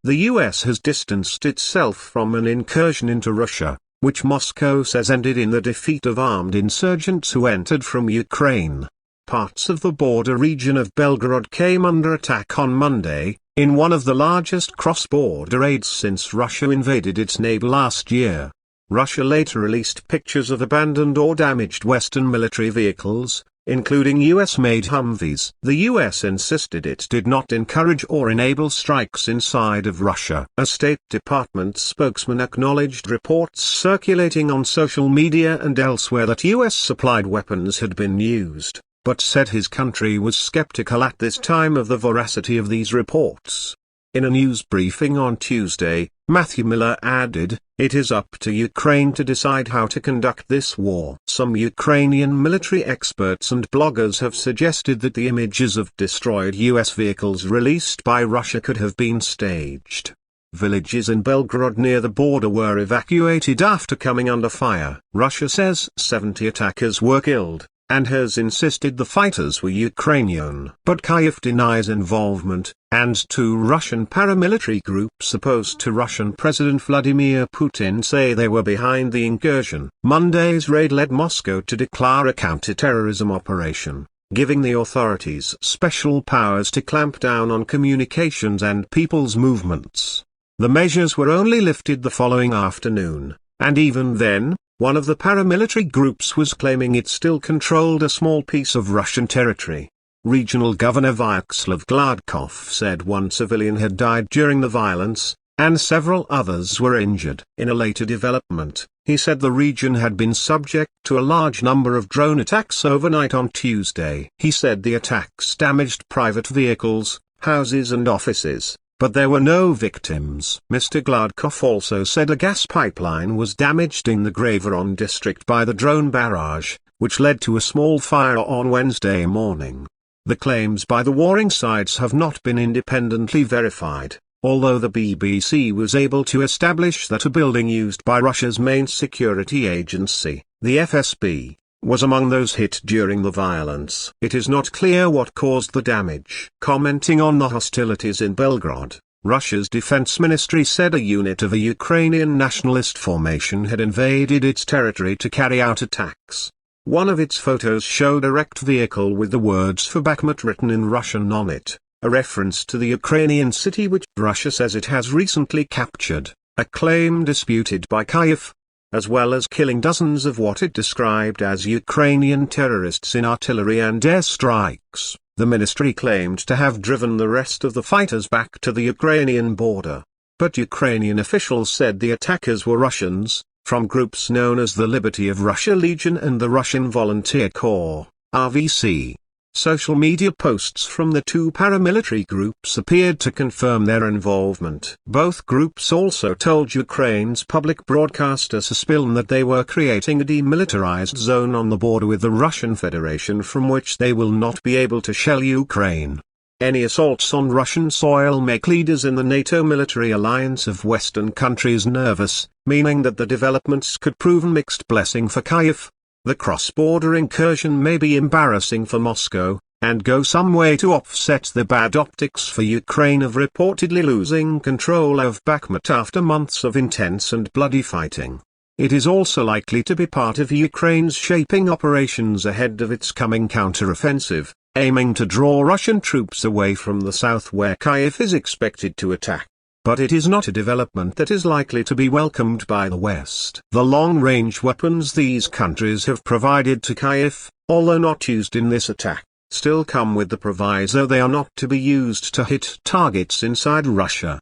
The US has distanced itself from an incursion into Russia, which Moscow says ended in the defeat of armed insurgents who entered from Ukraine. Parts of the border region of Belgorod came under attack on Monday, in one of the largest cross-border raids since Russia invaded its neighbor last year. Russia later released pictures of abandoned or damaged Western military vehicles, including US-made Humvees. The US insisted it did not encourage or enable strikes inside of Russia. A State Department spokesman acknowledged reports circulating on social media and elsewhere that US-supplied weapons had been used, but said his country was skeptical at this time of the veracity of these reports. In a news briefing on Tuesday, Matthew Miller added, "It is up to Ukraine to decide how to conduct this war." Some Ukrainian military experts and bloggers have suggested that the images of destroyed US vehicles released by Russia could have been staged. Villages in Belgorod near the border were evacuated after coming under fire. Russia says 70 attackers were killed, and has insisted the fighters were Ukrainian. But Kyiv denies involvement, and two Russian paramilitary groups opposed to Russian President Vladimir Putin say they were behind the incursion. Monday's raid led Moscow to declare a counter-terrorism operation, giving the authorities special powers to clamp down on communications and people's movements. The measures were only lifted the following afternoon, and even then, one of the paramilitary groups was claiming it still controlled a small piece of Russian territory. Regional Governor Vyacheslav Gladkov said one civilian had died during the violence, and several others were injured. In a later development, he said the region had been subject to a large number of drone attacks overnight on Tuesday. He said the attacks damaged private vehicles, houses and offices, but there were no victims. Mr. Gladkov also said a gas pipeline was damaged in the Belgorod district by the drone barrage, which led to a small fire on Wednesday morning. The claims by the warring sides have not been independently verified, although the BBC was able to establish that a building used by Russia's main security agency, the FSB, was among those hit during the violence. It is not clear what caused the damage. Commenting on the hostilities in Belgorod, Russia's defense ministry said a unit of a Ukrainian nationalist formation had invaded its territory to carry out attacks. One of its photos showed a wrecked vehicle with the words "for Bakhmut" written in Russian on it, a reference to the Ukrainian city which Russia says it has recently captured, a claim disputed by Kyiv, as well as killing dozens of what it described as Ukrainian terrorists in artillery and air strikes. The ministry claimed to have driven the rest of the fighters back to the Ukrainian border. But Ukrainian officials said the attackers were Russians, from groups known as the Liberty of Russia Legion and the Russian Volunteer Corps, RVC. Social media posts from the two paramilitary groups appeared to confirm their involvement. Both groups also told Ukraine's public broadcaster Suspiln that they were creating a demilitarized zone on the border with the Russian Federation from which they will not be able to shell Ukraine. Any assaults on Russian soil make leaders in the NATO military alliance of Western countries nervous, meaning that the developments could prove a mixed blessing for Kyiv. The cross-border incursion may be embarrassing for Moscow, and go some way to offset the bad optics for Ukraine of reportedly losing control of Bakhmut after months of intense and bloody fighting. It is also likely to be part of Ukraine's shaping operations ahead of its coming counter-offensive, aiming to draw Russian troops away from the south where Kyiv is expected to attack. But it is not a development that is likely to be welcomed by the West. The long-range weapons these countries have provided to Kyiv, although not used in this attack, still come with the proviso they are not to be used to hit targets inside Russia.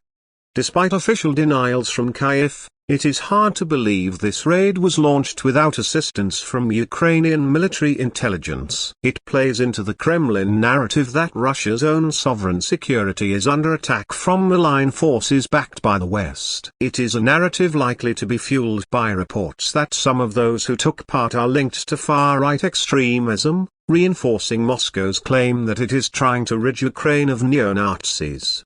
Despite official denials from Kyiv, it is hard to believe this raid was launched without assistance from Ukrainian military intelligence. It plays into the Kremlin narrative that Russia's own sovereign security is under attack from malign forces backed by the West. It is a narrative likely to be fueled by reports that some of those who took part are linked to far-right extremism, reinforcing Moscow's claim that it is trying to rid Ukraine of neo-Nazis.